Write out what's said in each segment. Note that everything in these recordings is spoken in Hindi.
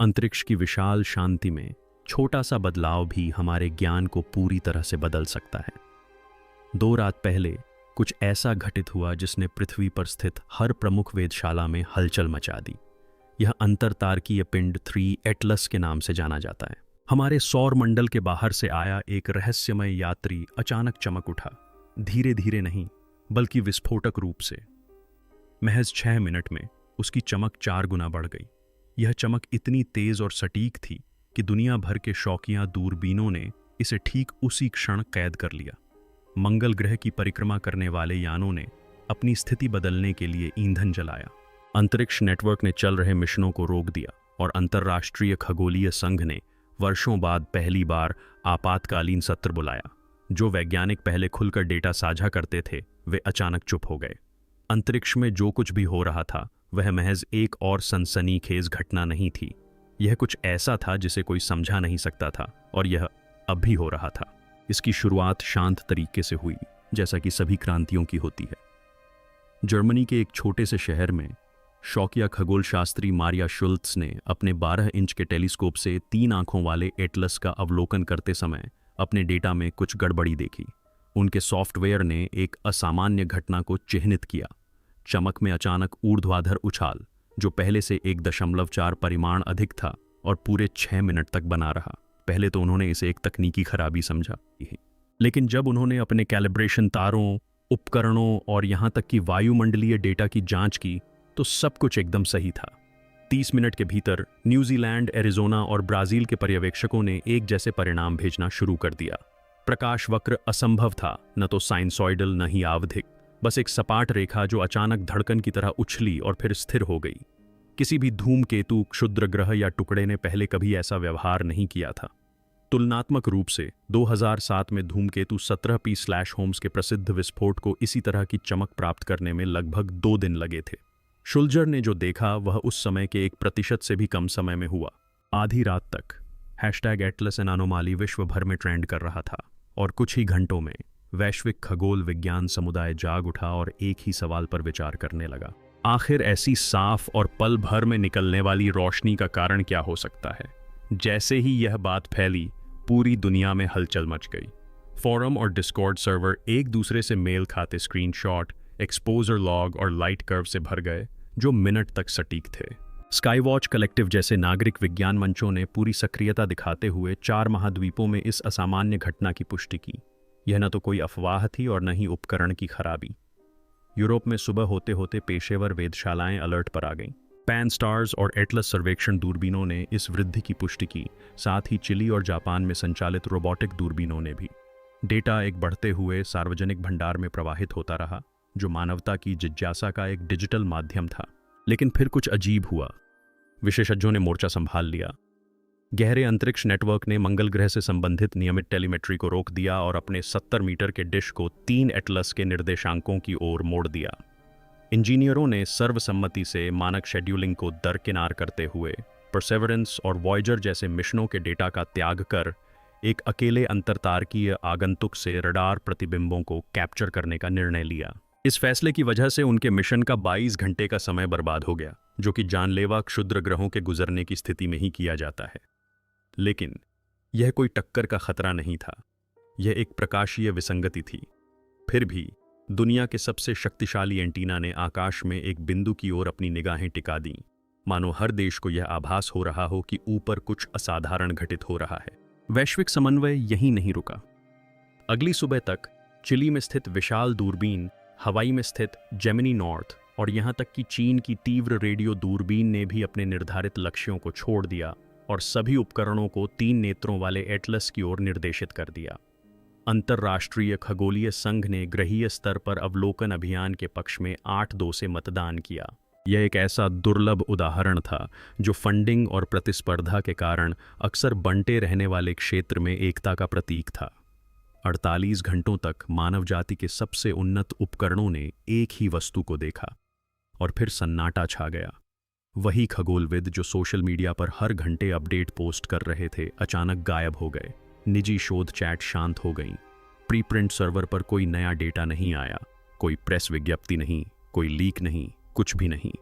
अंतरिक्ष की विशाल शांति में छोटा सा बदलाव भी हमारे ज्ञान को पूरी तरह से बदल सकता है। 2 रात पहले कुछ ऐसा घटित हुआ जिसने पृथ्वी पर स्थित हर प्रमुख वेधशाला में हलचल मचा दी। यह अंतरतारकीय पिंड 3 एटलस के नाम से जाना जाता है। हमारे सौर मंडल के बाहर से आया एक रहस्यमय यात्री अचानक चमक उठा, धीरे धीरे नहीं बल्कि विस्फोटक रूप से। महज 6 मिनट में उसकी चमक 4 गुना बढ़ गई। यह चमक इतनी तेज और सटीक थी कि दुनिया भर के शौकिया दूरबीनों ने इसे ठीक उसी क्षण कैद कर लिया। मंगल ग्रह की परिक्रमा करने वाले यानों ने अपनी स्थिति बदलने के लिए ईंधन जलाया। अंतरिक्ष नेटवर्क ने चल रहे मिशनों को रोक दिया और अंतर्राष्ट्रीय खगोलीय संघ ने वर्षों बाद पहली बार आपातकालीन सत्र बुलाया। जो वैज्ञानिक पहले खुलकर डेटा साझा करते थे, वे अचानक चुप हो गए। अंतरिक्ष में जो कुछ भी हो रहा था वह महज एक और सनसनीखेज घटना नहीं थी। यह कुछ ऐसा था जिसे कोई समझा नहीं सकता था, और यह अब भी हो रहा था। इसकी शुरुआत शांत तरीके से हुई, जैसा कि सभी क्रांतियों की होती है। जर्मनी के एक छोटे से शहर में शौकिया खगोल शास्त्री मारिया शुल्त्ज ने अपने 12 इंच के टेलीस्कोप से 3 आंखों वाले एटलस का अवलोकन करते समय अपने डेटा में कुछ गड़बड़ी देखी। उनके सॉफ्टवेयर ने एक असामान्य घटना को चिह्नित किया। चमक में अचानक ऊर्ध्वाधर उछाल, जो पहले से 1.4 परिमाण अधिक था और पूरे 6 मिनट तक बना रहा। पहले तो उन्होंने इसे एक तकनीकी खराबी समझा, लेकिन जब उन्होंने अपने कैलिब्रेशन तारों, उपकरणों और यहां तक कि वायुमंडलीय डेटा की जांच की तो सब कुछ एकदम सही था। 30 मिनट के भीतर न्यूजीलैंड, एरिजोना और ब्राजील के पर्यवेक्षकों ने एक जैसे परिणाम भेजना शुरू कर दिया। प्रकाश वक्र असंभव था, न तो साइनसॉइडल न ही आवधिक, बस एक सपाट रेखा जो अचानक धड़कन की तरह उछली और फिर स्थिर हो गई। किसी भी धूमकेतु, क्षुद्र ग्रह या टुकड़े ने पहले कभी ऐसा व्यवहार नहीं किया था। तुलनात्मक रूप से 2007 में धूमकेतु 17P/होम्स के प्रसिद्ध विस्फोट को इसी तरह की चमक प्राप्त करने में लगभग 2 दिन लगे थे। शुल्जर ने जो देखा वह उस समय के 1% से भी कम समय में हुआ। आधी रात तक #एटलस एन अनोमाली विश्व भर में ट्रेंड कर रहा था, और कुछ ही घंटों में वैश्विक खगोल विज्ञान समुदाय जाग उठा और एक ही सवाल पर विचार करने लगा। आखिर ऐसी साफ और पल भर में निकलने वाली रोशनी का कारण क्या हो सकता है? जैसे ही यह बात फैली, पूरी दुनिया में हलचल मच गई। फोरम और डिस्कॉर्ड सर्वर एक दूसरे से मेल खाते स्क्रीनशॉट, एक्सपोजर लॉग और लाइट कर्व से भर गए, जो मिनट तक सटीक थे। स्काईवॉच कलेक्टिव जैसे नागरिक विज्ञान मंचों ने पूरी सक्रियता दिखाते हुए 4 महाद्वीपों में इस असामान्य घटना की पुष्टि की। यह न तो कोई अफवाह थी और न ही उपकरण की खराबी। यूरोप में सुबह होते होते पेशेवर वेधशालाएं अलर्ट पर आ गईं। पैन-स्टार्स और एटलस सर्वेक्षण दूरबीनों ने इस वृद्धि की पुष्टि की, साथ ही चिली और जापान में संचालित रोबोटिक दूरबीनों ने भी। डेटा एक बढ़ते हुए सार्वजनिक भंडार में प्रवाहित होता रहा, जो मानवता की जिज्ञासा का एक डिजिटल माध्यम था। लेकिन फिर कुछ अजीब हुआ। विशेषज्ञों ने मोर्चा संभाल लिया। गहरे अंतरिक्ष नेटवर्क ने मंगल ग्रह से संबंधित नियमित टेलीमेट्री को रोक दिया और अपने 70 मीटर के डिश को 3 एटलस के निर्देशांकों की ओर मोड़ दिया। इंजीनियरों ने सर्वसम्मति से मानक शेड्यूलिंग को दरकिनार करते हुए परसेवरेंस और वॉयजर जैसे मिशनों के डेटा का त्याग कर एक अकेले अंतरतारकीय आगंतुक से रडार प्रतिबिंबों को कैप्चर करने का निर्णय लिया। इस फैसले की वजह से उनके मिशन का 22 घंटे का समय बर्बाद हो गया, जो कि जानलेवा क्षुद्र ग्रहों के गुजरने की स्थिति में ही किया जाता है। लेकिन यह कोई टक्कर का खतरा नहीं था, यह एक प्रकाशीय विसंगति थी। फिर भी दुनिया के सबसे शक्तिशाली एंटीना ने आकाश में एक बिंदु की ओर अपनी निगाहें टिका दीं, मानो हर देश को यह आभास हो रहा हो कि ऊपर कुछ असाधारण घटित हो रहा है। वैश्विक समन्वय यहीं नहीं रुका। अगली सुबह तक चिली में स्थित विशाल दूरबीन, हवाई में स्थित जेमिनी नॉर्थ और यहां तक कि चीन की तीव्र रेडियो दूरबीन ने भी अपने निर्धारित लक्ष्यों को छोड़ दिया और सभी उपकरणों को 3 नेत्रों वाले एटलस की ओर निर्देशित कर दिया। अंतर्राष्ट्रीय खगोलीय संघ ने ग्रहीय स्तर पर अवलोकन अभियान के पक्ष में 8-2 से मतदान किया। यह एक ऐसा दुर्लभ उदाहरण था जो फंडिंग और प्रतिस्पर्धा के कारण अक्सर बंटे रहने वाले क्षेत्र में एकता का प्रतीक था। 48 घंटों तक मानव जाति के सबसे उन्नत उपकरणों ने एक ही वस्तु को देखा, और फिर सन्नाटा छा गया। वही खगोलविद जो सोशल मीडिया पर हर घंटे अपडेट पोस्ट कर रहे थे, अचानक गायब हो गए। निजी शोध चैट शांत हो गईं। प्रीप्रिंट सर्वर पर कोई नया डेटा नहीं आया, कोई प्रेस विज्ञप्ति नहीं, कोई लीक नहीं, कुछ भी नहीं।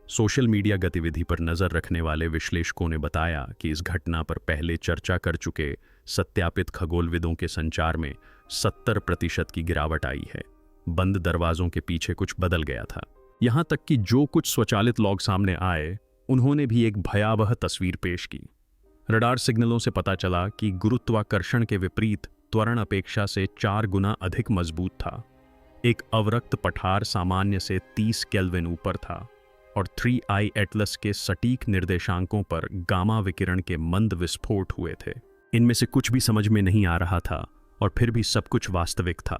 सोशल मीडिया गतिविधि पर नज़र रखने वाले विश्लेषकों ने बताया कि इस घटना पर पहले चर्चा कर चुके सत्यापित खगोलविदों के संचार में 70% की गिरावट आई है। बंद दरवाजों के पीछे कुछ बदल गया था। यहां तक कि जो कुछ स्वचालित लॉग सामने आए, उन्होंने भी एक भयावह तस्वीर पेश की। रडार सिग्नलों से पता चला कि गुरुत्वाकर्षण के विपरीत त्वरण अपेक्षा से 4 गुना अधिक मजबूत था। एक अवरक्त पठार सामान्य से 30 केल्विन ऊपर था और 3I एटलस के सटीक निर्देशांकों पर गामा विकिरण के मंद विस्फोट हुए थे। इनमें से कुछ भी समझ में नहीं आ रहा था और फिर भी सब कुछ वास्तविक था।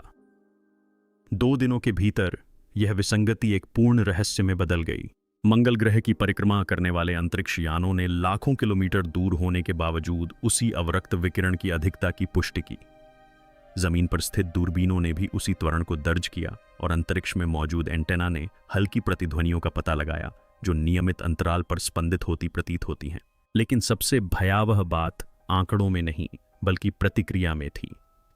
2 दिनों के भीतर यह विसंगति एक पूर्ण रहस्य में बदल गई। मंगल ग्रह की परिक्रमा करने वाले अंतरिक्ष यानों ने लाखों किलोमीटर दूर होने के बावजूद उसी अवरक्त विकिरण की अधिकता की पुष्टि की। जमीन पर स्थित दूरबीनों ने भी उसी त्वरण को दर्ज किया और अंतरिक्ष में मौजूद एंटेना ने हल्की प्रतिध्वनियों का पता लगाया जो नियमित अंतराल पर स्पंदित होती प्रतीत होती हैं। लेकिन सबसे भयावह बात आंकड़ों में नहीं बल्कि प्रतिक्रिया में थी।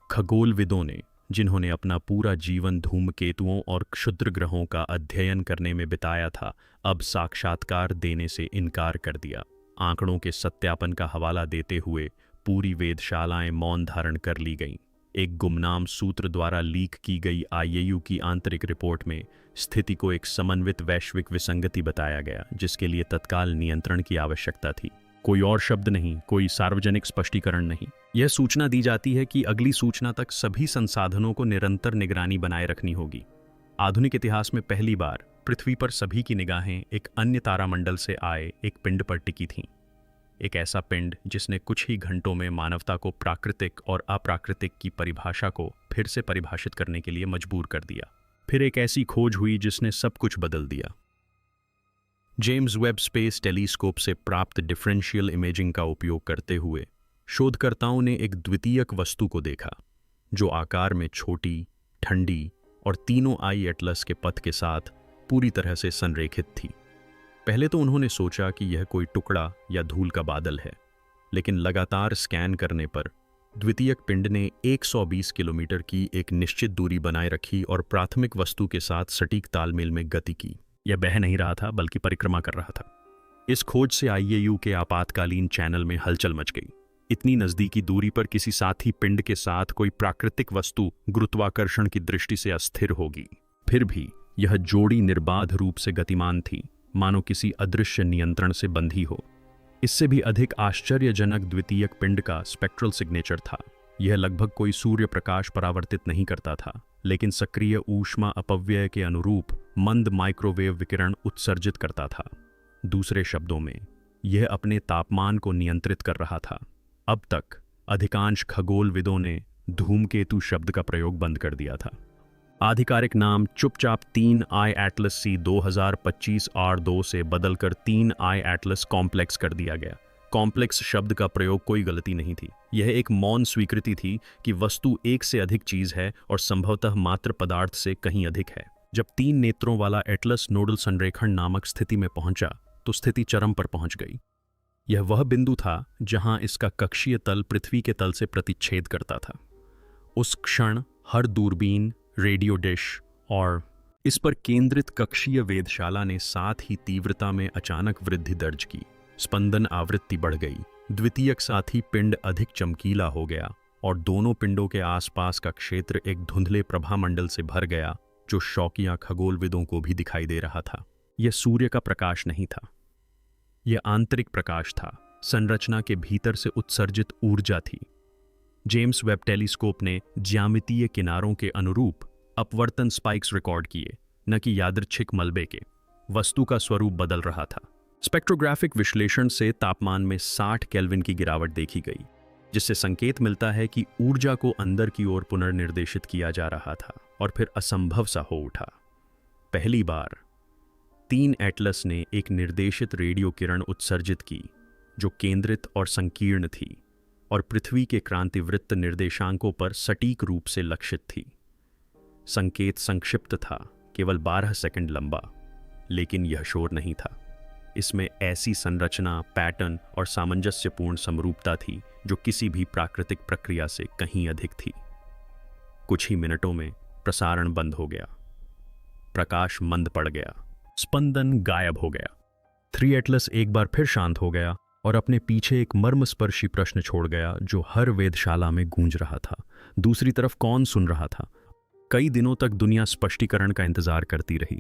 खगोलविदों ने, जिन्होंने अपना पूरा जीवन धूमकेतुओं और क्षुद्र ग्रहों का अध्ययन करने में बिताया था, अब साक्षात्कार देने से इनकार कर दिया। आंकड़ों के सत्यापन का हवाला देते हुए पूरी वेधशालाएं मौन धारण कर ली गईं। एक गुमनाम सूत्र द्वारा लीक की गई IAU की आंतरिक रिपोर्ट में स्थिति को एक समन्वित वैश्विक विसंगति बताया गया, जिसके लिए तत्काल नियंत्रण की आवश्यकता थी। कोई और शब्द नहीं, कोई सार्वजनिक स्पष्टीकरण नहीं। यह सूचना दी जाती है कि अगली सूचना तक सभी संसाधनों को निरंतर निगरानी बनाए रखनी होगी। आधुनिक इतिहास में पहली बार पृथ्वी पर सभी की निगाहें एक अन्य तारामंडल से आए एक पिंड पर टिकी थीं। एक ऐसा पिंड जिसने कुछ ही घंटों में मानवता को प्राकृतिक और अप्राकृतिक की परिभाषा को फिर से परिभाषित करने के लिए मजबूर कर दिया। फिर एक ऐसी खोज हुई जिसने सब कुछ बदल दिया। जेम्स वेब स्पेस टेलीस्कोप से प्राप्त डिफरेंशियल इमेजिंग का उपयोग करते हुए शोधकर्ताओं ने एक द्वितीयक वस्तु को देखा जो आकार में छोटी, ठंडी और तीनों आई एटलस के पथ के साथ पूरी तरह से संरेखित थी। पहले तो उन्होंने सोचा कि यह कोई टुकड़ा या धूल का बादल है, लेकिन लगातार स्कैन करने पर द्वितीयक पिंड ने 120 किलोमीटर की एक निश्चित दूरी बनाए रखी और प्राथमिक वस्तु के साथ सटीक तालमेल में गति की। यह बह नहीं रहा था बल्कि परिक्रमा कर रहा था। इस खोज से IAU के आपातकालीन चैनल में हलचल मच गई। इतनी नजदीकी दूरी पर किसी साथी पिंड के साथ कोई प्राकृतिक वस्तु गुरुत्वाकर्षण की दृष्टि से अस्थिर होगी। फिर भी यह जोड़ी निर्बाध रूप से गतिमान थी, मानो किसी अदृश्य नियंत्रण से बंधी हो। इससे भी अधिक आश्चर्यजनक द्वितीयक पिंड का स्पेक्ट्रल सिग्नेचर था। यह लगभग कोई सूर्य प्रकाश परावर्तित नहीं करता था, लेकिन सक्रिय ऊष्मा अपव्यय के अनुरूप मंद माइक्रोवेव विकिरण उत्सर्जित करता था। दूसरे शब्दों में, यह अपने तापमान को नियंत्रित कर रहा था। अब तक अधिकांश खगोलविदों ने धूमकेतु शब्द का प्रयोग बंद कर दिया था। आधिकारिक नाम चुपचाप 3I एटलस C 2025 R2 से बदलकर 3I एटलस कॉम्प्लेक्स कर दिया गया। कॉम्प्लेक्स शब्द का प्रयोग कोई गलती नहीं थी। यह एक मौन स्वीकृति थी कि वस्तु एक से अधिक चीज है और संभवतः मात्र पदार्थ से कहीं अधिक है। जब 3 नेत्रों वाला एटलस नोडल संरेखण नामक स्थिति में पहुंचा तो स्थिति चरम पर पहुंच गई। यह वह बिंदु था जहां इसका कक्षीय तल पृथ्वी के तल से प्रतिच्छेद करता था। उस क्षण हर दूरबीन, रेडियो डिश और इस पर केंद्रित कक्षीय वेधशाला ने साथ ही तीव्रता में अचानक वृद्धि दर्ज की। स्पंदन आवृत्ति बढ़ गई। द्वितीयक साथी पिंड अधिक चमकीला हो गया और दोनों पिंडों के आसपास का क्षेत्र एक धुंधले प्रभामंडल से भर गया जो शौकिया खगोलविदों को भी दिखाई दे रहा था। यह सूर्य का प्रकाश नहीं था, यह आंतरिक प्रकाश था, संरचना के भीतर से उत्सर्जित ऊर्जा थी। जेम्स वेब टेलीस्कोप ने ज्यामितीय किनारों के अनुरूप अपवर्तन स्पाइक्स रिकॉर्ड किए, न कि यादृच्छिक मलबे के। वस्तु का स्वरूप बदल रहा था। स्पेक्ट्रोग्राफिक विश्लेषण से तापमान में 60 केल्विन की गिरावट देखी गई, जिससे संकेत मिलता है कि ऊर्जा को अंदर की ओर पुनर्निर्देशित किया जा रहा था और फिर असंभव सा हो उठा। पहली बार 3 एटलस ने एक निर्देशित रेडियो किरण उत्सर्जित की जो केंद्रित और संकीर्ण थी और पृथ्वी के क्रांतिवृत्त निर्देशांकों पर सटीक रूप से लक्षित थी। संकेत संक्षिप्त था, केवल 12 सेकंड लंबा, लेकिन यह शोर नहीं था। इसमें ऐसी संरचना, पैटर्न और सामंजस्यपूर्ण समरूपता थी जो किसी भी प्राकृतिक प्रक्रिया से कहीं अधिक थी। कुछ ही मिनटों में प्रसारण बंद हो गया, प्रकाश मंद पड़ गया, स्पंदन गायब हो गया 3 एटलस एक बार फिर शांत हो गया और अपने पीछे एक मर्मस्पर्शी प्रश्न छोड़ गया जो हर वेधशाला में गूंज रहा था। दूसरी तरफ कौन सुन रहा था? कई दिनों तक दुनिया स्पष्टीकरण का इंतजार करती रही।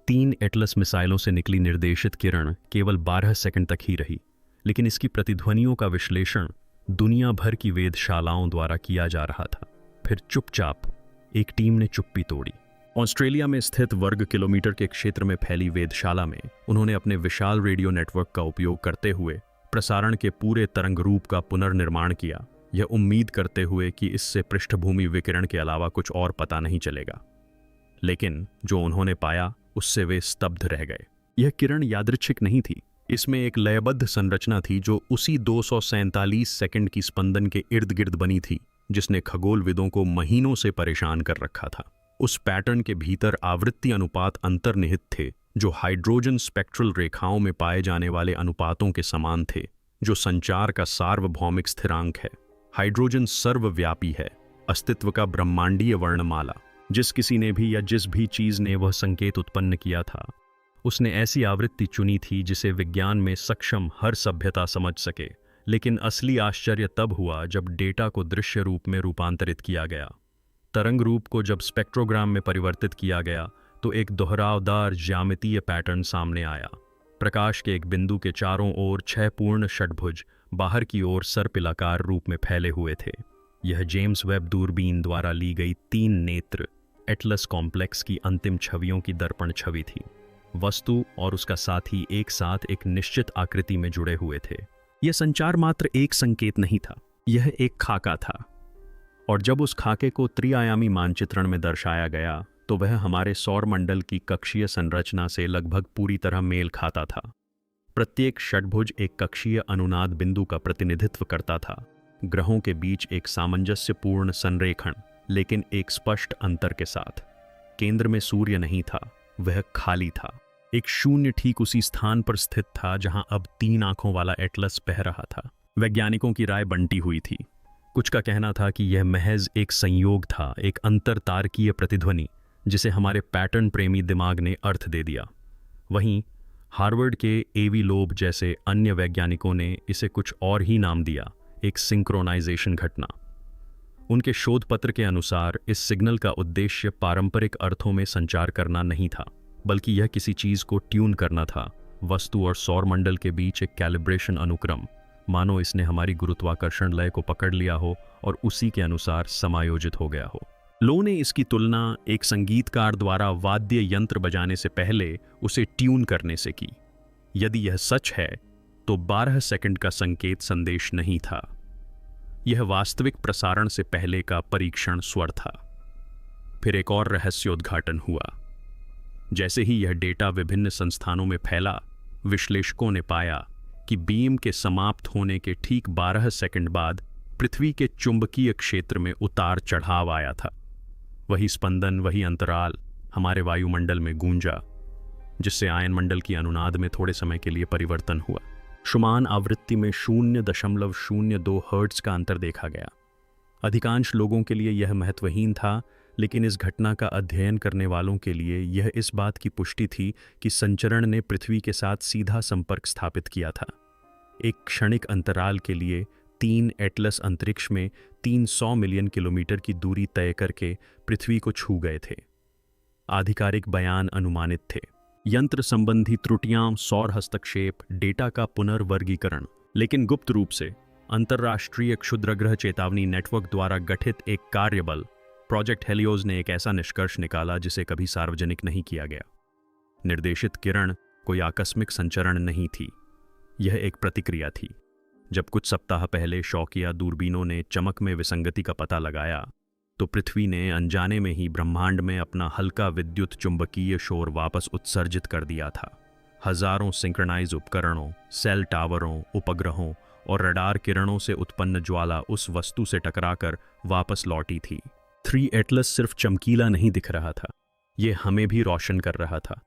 3 एटलस मिसाइलों से निकली निर्देशित किरण केवल 12 सेकंड तक ही रही, लेकिन इसकी प्रतिध्वनियों का विश्लेषण दुनिया भर की वेधशालाओं द्वारा किया जा रहा था। फिर चुपचाप एक टीम ने चुप्पी तोड़ी। ऑस्ट्रेलिया में स्थित वर्ग किलोमीटर के क्षेत्र में फैली वेधशाला में उन्होंने अपने विशाल रेडियो नेटवर्क का उपयोग करते हुए प्रसारण के पूरे तरंग रूप का पुनर्निर्माण किया, यह उम्मीद करते हुए कि इससे पृष्ठभूमि विकिरण के अलावा कुछ और पता नहीं चलेगा। लेकिन जो उन्होंने पाया उससे वे स्तब्ध रह गए। यह किरण यादृच्छिक नहीं थी, इसमें एक लयबद्ध संरचना थी जो उसी 247 सेकंड की स्पंदन के इर्द गिर्द बनी थी जिसने खगोलविदों को महीनों से परेशान कर रखा था। उस पैटर्न के भीतर आवृत्ति अनुपात अंतर्निहित थे जो हाइड्रोजन स्पेक्ट्रल रेखाओं में पाए जाने वाले अनुपातों के समान थे, जो संचार का सार्वभौमिक स्थिरांक है। हाइड्रोजन सर्वव्यापी है, अस्तित्व का ब्रह्मांडीय वर्णमाला। जिस किसी ने भी या जिस भी चीज ने वह संकेत उत्पन्न किया था, उसने ऐसी आवृत्ति चुनी थी जिसे विज्ञान में सक्षम हर सभ्यता समझ सके। लेकिन असली आश्चर्य तब हुआ जब डेटा को दृश्य रूप में रूपांतरित किया गया। तरंग रूप को जब स्पेक्ट्रोग्राम में परिवर्तित किया गया तो एक दोहरावदार ज्यामितीय पैटर्न सामने आया। प्रकाश के एक बिंदु के चारों ओर 6 पूर्ण षट्भुज बाहर की ओर सर्पिलाकार रूप में फैले हुए थे। यह जेम्स वेब दूरबीन द्वारा ली गई 3 नेत्र एटलस कॉम्प्लेक्स की अंतिम छवियों की दर्पण छवि थी। वस्तु और उसका साथी एक साथ एक निश्चित आकृति में जुड़े हुए थे। यह संचार मात्र एक संकेत नहीं था, यह एक खाका था। और जब उस खाके को त्रिआयामी मानचित्रण में दर्शाया गया तो वह हमारे सौर मंडल की कक्षीय संरचना से लगभग पूरी तरह मेल खाता था। प्रत्येक षट्भुज एक कक्षीय अनुनाद बिंदु का प्रतिनिधित्व करता था, ग्रहों के बीच एक सामंजस्यपूर्ण संरेखण, लेकिन एक स्पष्ट अंतर के साथ। केंद्र में सूर्य नहीं था, वह खाली था। एक शून्य ठीक उसी स्थान पर स्थित था जहां अब 3 आंखों वाला एटलस बह रहा था। वैज्ञानिकों की राय बंटी हुई थी। कुछ का कहना था कि यह महज एक संयोग था, एक अंतरतारकीय प्रतिध्वनि जिसे हमारे पैटर्न प्रेमी दिमाग ने अर्थ दे दिया। वहीं हार्वर्ड के एवी लोब जैसे अन्य वैज्ञानिकों ने इसे कुछ और ही नाम दिया, एक सिंक्रोनाइजेशन घटना। उनके शोध पत्र के अनुसार इस सिग्नल का उद्देश्य पारंपरिक अर्थों में संचार करना नहीं था, बल्कि यह किसी चीज को ट्यून करना था, वस्तु और सौर मंडल के बीच एक कैलिब्रेशन अनुक्रम, मानो इसने हमारी गुरुत्वाकर्षण लय को पकड़ लिया हो और उसी के अनुसार समायोजित हो गया हो। लो ने इसकी तुलना एक संगीतकार द्वारा वाद्य यंत्र बजाने से पहले उसे ट्यून करने से की। यदि यह सच है तो 12 सेकंड का संकेत संदेश नहीं था, यह वास्तविक प्रसारण से पहले का परीक्षण स्वर था। फिर एक और रहस्योद्घाटन हुआ। जैसे ही यह डेटा विभिन्न संस्थानों में फैला, विश्लेषकों ने पाया कि बीम के समाप्त होने के ठीक 12 सेकंड बाद पृथ्वी के चुंबकीय क्षेत्र में उतार चढ़ाव आया था। वही स्पंदन, वही अंतराल हमारे वायुमंडल में गूंजा, जिससे आयनमंडल की अनुनाद में थोड़े समय के लिए परिवर्तन हुआ। शुमान आवृत्ति में 0.02 हर्ट्ज का अंतर देखा गया। अधिकांश लोगों के लिए यह महत्वहीन था, लेकिन इस घटना का अध्ययन करने वालों के लिए यह इस बात की पुष्टि थी कि संचरण ने पृथ्वी के साथ सीधा संपर्क स्थापित किया था। एक क्षणिक अंतराल के लिए 3 एटलस अंतरिक्ष में 300 मिलियन किलोमीटर की दूरी तय करके पृथ्वी को छू गए थे। आधिकारिक बयान अनुमानित थे। यंत्र संबंधी त्रुटियां, सौर हस्तक्षेप, डेटा का पुनर्वर्गीकरण, लेकिन गुप्त रूप से अंतर्राष्ट्रीय क्षुद्रग्रह चेतावनी नेटवर्क द्वारा गठित एक कार्यबल प्रोजेक्ट हेलियोस ने एक ऐसा निष्कर्ष निकाला जिसे कभी सार्वजनिक नहीं किया गया। निर्देशित किरण कोई आकस्मिक संचरण नहीं थी, यह एक प्रतिक्रिया थी। जब कुछ सप्ताह पहले शौकिया दूरबीनों ने चमक में विसंगति का पता लगाया, तो पृथ्वी ने अनजाने में ही ब्रह्मांड में अपना हल्का विद्युत चुंबकीय शोर वापस उत्सर्जित कर दिया था। हजारों सिंक्रोनाइज उपकरणों, सेल टावरों, उपग्रहों और रडार किरणों से उत्पन्न ज्वाला उस वस्तु से टकराकर वापस लौटी थी। 3 एटलस सिर्फ चमकीला नहीं दिख रहा था, ये हमें भी रोशन कर रहा था।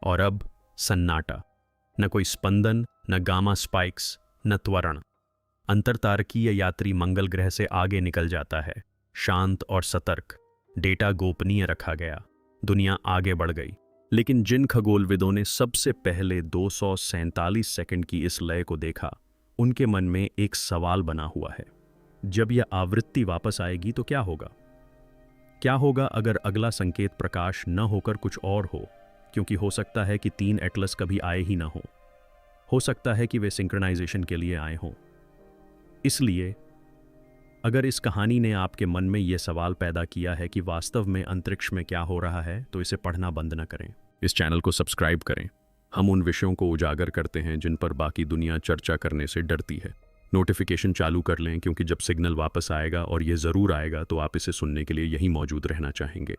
और अब सन्नाटा, न कोई स्पंदन, न गामा स्पाइक्स, न त्वरण। अंतरतारकीय यात्री मंगल ग्रह से आगे निकल जाता है, शांत और सतर्क। डेटा गोपनीय रखा गया, दुनिया आगे बढ़ गई, लेकिन जिन खगोलविदों ने सबसे पहले 247 सेकंड की इस लय को देखा, उनके मन में एक सवाल बना हुआ है। जब यह आवृत्ति वापस आएगी तो क्या होगा? क्या होगा अगर अगला संकेत प्रकाश न होकर कुछ और हो? क्योंकि हो सकता है कि 3 एटलस कभी आए ही ना हो सकता है कि वे सिंक्रोनाइजेशन के लिए आए हों। इसलिए अगर इस कहानी ने आपके मन में यह सवाल पैदा किया है कि वास्तव में अंतरिक्ष में क्या हो रहा है, तो इसे पढ़ना बंद न करें। इस चैनल को सब्सक्राइब करें। हम उन विषयों को उजागर करते हैं जिन पर बाकी दुनिया चर्चा करने से डरती है। नोटिफिकेशन चालू कर लें, क्योंकि जब सिग्नल वापस आएगा, और ये ज़रूर आएगा, तो आप इसे सुनने के लिए यहीं मौजूद रहना चाहेंगे।